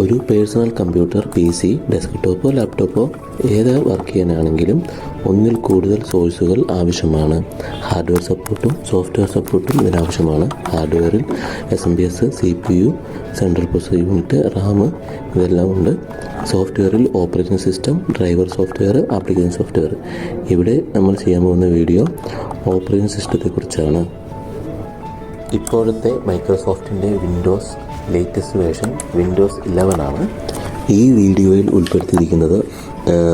ഒരു personal computer, PC, ഡെസ്ക്ടോപ്പോ ലാപ്ടോപ്പോ ഏത് work ചെയ്യാനാണെങ്കിലും ഒന്നിൽ കൂടുതൽ സോഴ്സുകൾ ആവശ്യമാണ്. ഹാർഡ്വെയർ സപ്പോർട്ടും സോഫ്റ്റ്വെയർ സപ്പോർട്ടും ഇതിനാവശ്യമാണ്. ഹാർഡ്വെയറിൽ SMPS, CPU, central processor unit, RAM ഇതെല്ലാം ഉണ്ട്. സോഫ്റ്റ്വെയറിൽ operating system, driver software, application software. ഇവിടെ നമ്മൾ ചെയ്യാൻ പോകുന്ന വീഡിയോ ഓപ്പറേറ്റിംഗ് സിസ്റ്റത്തെക്കുറിച്ചാണ്. ഇപ്പോഴത്തെ മൈക്രോസോഫ്റ്റിൻ്റെ വിൻഡോസ് ലേറ്റസ്റ്റ് വേർഷൻ വിൻഡോസ് 11 ആണ്. ഈ വീഡിയോയിൽ ഉൾപ്പെടുത്തിയിരിക്കുന്നത്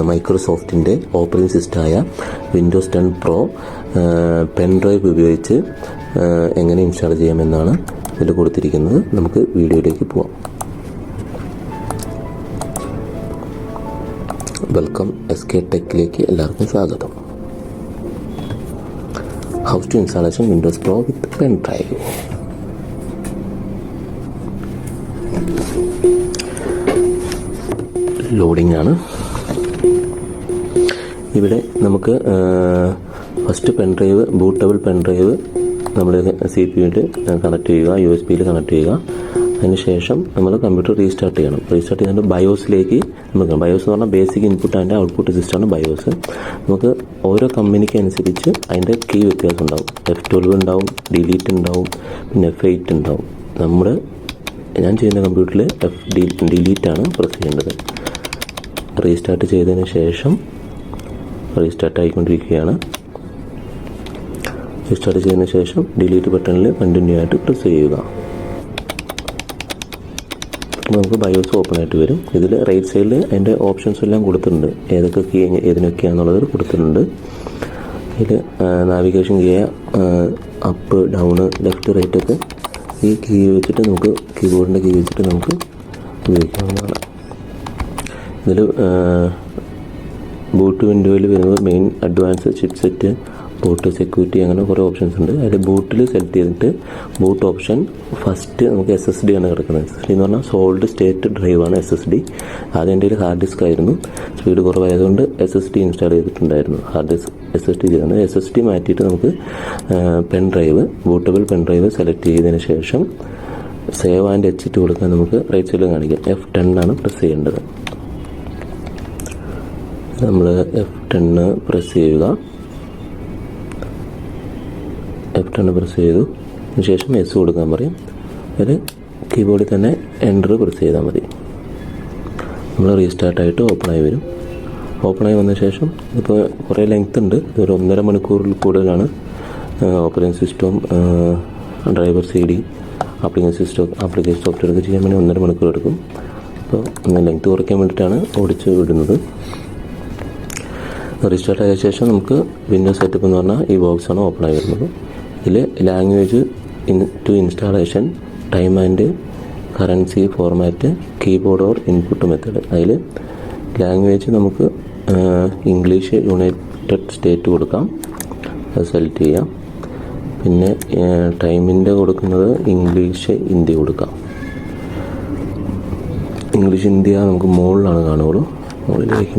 മൈക്രോസോഫ്റ്റിൻ്റെ ഓപ്പറേറ്റിംഗ് സിസ്റ്റമായ വിൻഡോസ് 10 Pro പെൻ ഡ്രൈവ് ഉപയോഗിച്ച് എങ്ങനെ ഇൻസ്റ്റാൾ ചെയ്യാമെന്നാണ് ഇതിൽ കൊടുത്തിരിക്കുന്നത്. നമുക്ക് വീഡിയോയിലേക്ക് പോവാം. വെൽക്കം SK ടെക്കിലേക്ക് എല്ലാവർക്കും സ്വാഗതം. How to installation Windows Pro with pen drive. Loading ആണ്. ഇവിടെ നമുക്ക് first pen drive, bootable pen drive നമ്മൾ CPU കണക്ട് ചെയ്യുക, USB കണക്ട് ചെയ്യുക. അതിനുശേഷം നമ്മൾ കമ്പ്യൂട്ടർ റീസ്റ്റാർട്ട് ചെയ്യണം. റീസ്റ്റാർട്ട് ചെയ്തിട്ട് ബയോസിലേക്ക് നമുക്ക്, ബയോസ് എന്ന് പറഞ്ഞാൽ ബേസിക് ഇൻപുട്ട് ആൻഡ് ഔട്ട്പുട്ട് സിസ്റ്റമാണ് ബയോസ്. നമുക്ക് ഓരോ കമ്പനിക്ക് അനുസരിച്ച് അതിൻ്റെ കീ വ്യത്യാസം ഉണ്ടാവും. F12 ഉണ്ടാവും, ഡിലീറ്റ് ഉണ്ടാവും, പിന്നെ F8 ഉണ്ടാവും. ഞാൻ ചെയ്യുന്ന കമ്പ്യൂട്ടറിൽ ഡിലീറ്റ് ആണ് പ്രസ് ചെയ്യേണ്ടത്. റീസ്റ്റാർട്ട് ചെയ്തതിന് ശേഷം റീസ്റ്റാർട്ട് ആയിക്കൊണ്ടിരിക്കുകയാണ്. റീസ്റ്റാർട്ട് ചെയ്തതിന് ശേഷം ഡിലീറ്റ് ബട്ടണിൽ കണ്ടിന്യൂ ആയിട്ട് പ്രസ് ചെയ്യുക. നമുക്ക് ബയോസ് ഓപ്പൺ ആയിട്ട് വരും. ഇതിൽ റൈറ്റ് സൈഡിൽ അതിൻ്റെ ഓപ്ഷൻസ് എല്ലാം കൊടുത്തിട്ടുണ്ട്. ഏതൊക്കെ കീ ഏതിനൊക്കെയാണെന്നുള്ളത് കൊടുത്തിട്ടുണ്ട്. ഇതിൽ navigation key, up, down, left, right ഒക്കെ ഈ കീ വെച്ചിട്ട് നമുക്ക്, കീബോർഡിൻ്റെ കീ വെച്ചിട്ട് നമുക്ക് ഉപയോഗിക്കാവുന്നതാണ്. ഇതിൽ ബൂട്ട് വിൻഡോയിൽ വരുന്നത് main, advance, chipset, boot, security, അങ്ങനെ കുറേ ഓപ്ഷൻസ് ഉണ്ട്. അതിൽ ബൂട്ടിൽ സെലക്ട് ചെയ്തിട്ട് ബൂട്ട് ഓപ്ഷൻ ഫസ്റ്റ് നമുക്ക് SSD ആണ് കിടക്കുന്നത്. SSD എന്ന് പറഞ്ഞാൽ സോൾഡ് സ്റ്റേറ്റ് ഡ്രൈവാണ് SSD. ആദ്യം എൻ്റെ ഹാർഡ് ഡിസ്ക് ആയിരുന്നു. സ്പീഡ് കുറവായതുകൊണ്ട് SSD ഇൻസ്റ്റാൾ ചെയ്തിട്ടുണ്ടായിരുന്നു. ഹാർഡ് ഡിസ്ക് SSD ചെയ്താണ്. SSD മാറ്റിയിട്ട് നമുക്ക് pen drive, bootable pen drive select ചെയ്തതിന് ശേഷം സേവ് ആൻഡ് എക്സിറ്റ് കൊടുക്കാൻ നമുക്ക് റൈറ്റ് സൈഡിൽ കാണിക്കാം. F10 ആണ് പ്രസ് ചെയ്യേണ്ടത്. നമ്മൾ F10 പ്രസ് ചെയ്യുക. F10 പ്രസ് ചെയ്തു. അതിനുശേഷം S കൊടുക്കാൻ പറയും. അതിൽ കീബോർഡിൽ തന്നെ എൻ്റർ പ്രസ് ചെയ്താൽ മതി. നമ്മൾ റീസ്റ്റാർട്ടായിട്ട് ഓപ്പണായി വരും. ഓപ്പണായി വന്ന ശേഷം ഇപ്പോൾ കുറേ ലെങ്ത് ഉണ്ട്. ഒരു 1.5 മണിക്കൂറിൽ കൂടുതലാണ്. ഓപ്പറേറ്റിംഗ് സിസ്റ്റവും ഡ്രൈവർ CD, ആപ്ലിക്കേഷൻ സോഫ്റ്റ്വെയർ ഒക്കെ ചെയ്യാൻ വേണ്ടി 1.5 മണിക്കൂർ എടുക്കും. അപ്പോൾ ലെങ്ത് കുറയ്ക്കാൻ വേണ്ടിയിട്ടാണ് ഓടിച്ച് വിടുന്നത്. റീസ്റ്റാർട്ട് ആയ ശേഷം നമുക്ക് വിൻഡോസ് സെറ്റപ്പ് എന്ന് പറഞ്ഞാൽ ഈ ബോക്സാണ് ഓപ്പൺ ആയി വരുന്നത്. ഇതിൽ language to installation, time and currency format, keyboard or input method. അതിൽ ലാംഗ്വേജ് നമുക്ക് ഇംഗ്ലീഷ് യുണൈറ്റഡ് സ്റ്റേറ്റ് കൊടുക്കാം, അത് സെലക്ട് ചെയ്യാം. പിന്നെ ടൈമിൻ്റെ കൊടുക്കുന്നത് ഇംഗ്ലീഷ് ഇന്ത്യ കൊടുക്കാം. ഇംഗ്ലീഷ് ഇന്ത്യ നമുക്ക് മുകളിലാണ് കാണുകയുള്ളൂ.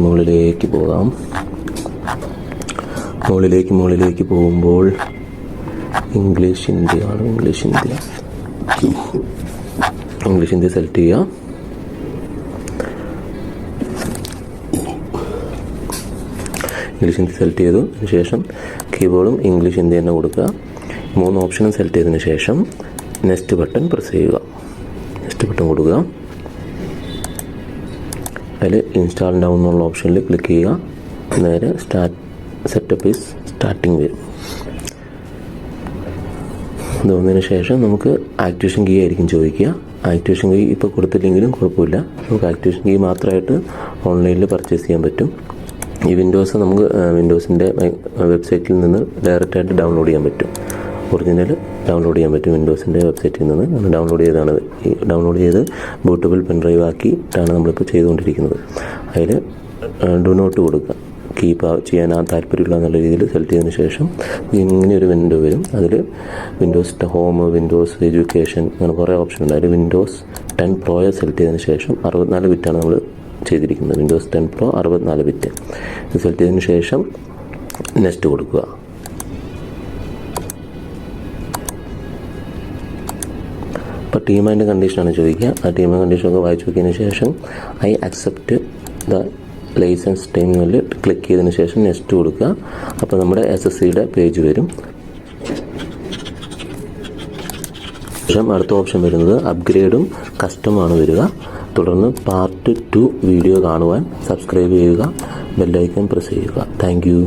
മുകളിലേക്ക് പോകാം. മുകളിലേക്ക് പോകുമ്പോൾ ഇംഗ്ലീഷ് ഇന്ത്യ ആണ്. ഇംഗ്ലീഷ് ഇന്ത്യ സെലക്ട് ചെയ്യുക. ഇംഗ്ലീഷ് ഇന്ത്യ സെലക്ട് ചെയ്തു. അതിനുശേഷം കീബോർഡും ഇംഗ്ലീഷ് ഇന്ത്യ തന്നെ കൊടുക്കുക. 3 ഓപ്ഷനും സെലക്ട് ചെയ്തതിന് ശേഷം നെക്സ്റ്റ് ബട്ടൺ പ്രസ് ചെയ്യുക. നെക്സ്റ്റ് ബട്ടൺ കൊടുക്കുക. അതിൽ ഇൻസ്റ്റാൾ നൗ എന്നുള്ള ഓപ്ഷനിൽ ക്ലിക്ക് ചെയ്യുക. നേരെ സെറ്റപ്പ് ഈസ് സ്റ്റാർട്ടിങ് വരും. ഇതൊന്നതിന് ശേഷം നമുക്ക് ആക്ടിവേഷൻ കീ ആയിരിക്കും ചോദിക്കുക. ആക്ടിവേഷൻ കീ ഇപ്പോൾ കൊടുത്തില്ലെങ്കിലും കുഴപ്പമില്ല. നമുക്ക് ആക്ടിവേഷൻ കീ മാത്രമായിട്ട് ഓൺലൈനിൽ പർച്ചേസ് ചെയ്യാൻ പറ്റും. ഈ വിൻഡോസ് നമുക്ക് വിൻഡോസിൻ്റെ വെബ്സൈറ്റിൽ നിന്ന് ഡയറക്റ്റായിട്ട് ഡൗൺലോഡ് ചെയ്യാൻ പറ്റും. ഒറിജിനൽ ഡൗൺലോഡ് ചെയ്യാൻ പറ്റും വിൻഡോസിൻ്റെ വെബ്സൈറ്റിൽ നിന്ന്. ഡൗൺലോഡ് ചെയ്ത് ബൂട്ടബിൾ പെൻ ഡ്രൈവ് ആക്കിയിട്ടാണ് നമ്മളിപ്പോൾ ചെയ്തുകൊണ്ടിരിക്കുന്നത്. അതിൽ ഡു നോട്ട് കൊടുക്കുക. കീപ്പ് ചെയ്യാൻ താല്പര്യമില്ല എന്നുള്ള രീതിയിൽ സെലക്ട് ചെയ്തതിന് ശേഷം ഇങ്ങനെ ഒരു വിൻഡോ വരും. അതിൽ വിൻഡോസ് ഹോം, വിൻഡോസ് എഡ്യൂക്കേഷൻ, അങ്ങനെ കുറേ ഓപ്ഷൻ ഉണ്ട്. അതിൽ വിൻഡോസ് 10 Pro സെലക്ട് ചെയ്തതിന് ശേഷം 64 ബിറ്റാണ് നമ്മൾ ചെയ്തിരിക്കുന്നത്. വിൻഡോസ് 10 Pro 64 ബിറ്റ് സെലക്ട് ചെയ്തതിന് ശേഷം നെക്സ്റ്റ് കൊടുക്കുക. അപ്പോൾ ടീം ആൻഡ് കണ്ടീഷനാണ് ചോദിക്കുക. ആ ടീം ആൻഡ് കണ്ടീഷനൊക്കെ വായിച്ചു നോക്കിയതിന് ശേഷം ഐ അക്സെപ്റ്റ് ദ ലൈസൻസ് ടൈമിൽ ക്ലിക്ക് ചെയ്തതിന് ശേഷം നെക്സ്റ്റ് കൊടുക്കുക. അപ്പോൾ നമ്മുടെ SSCയുടെ പേജ് വരും. ശേഷം അടുത്ത ഓപ്ഷൻ വരുന്നത് അപ്ഗ്രേഡും കസ്റ്റമാണ് വരിക. തുടർന്ന് പാർട്ട് 2 വീഡിയോ കാണുവാൻ സബ്സ്ക്രൈബ് ചെയ്യുക, ബെല്ലൈക്കൺ പ്രസ് ചെയ്യുക. Thank you.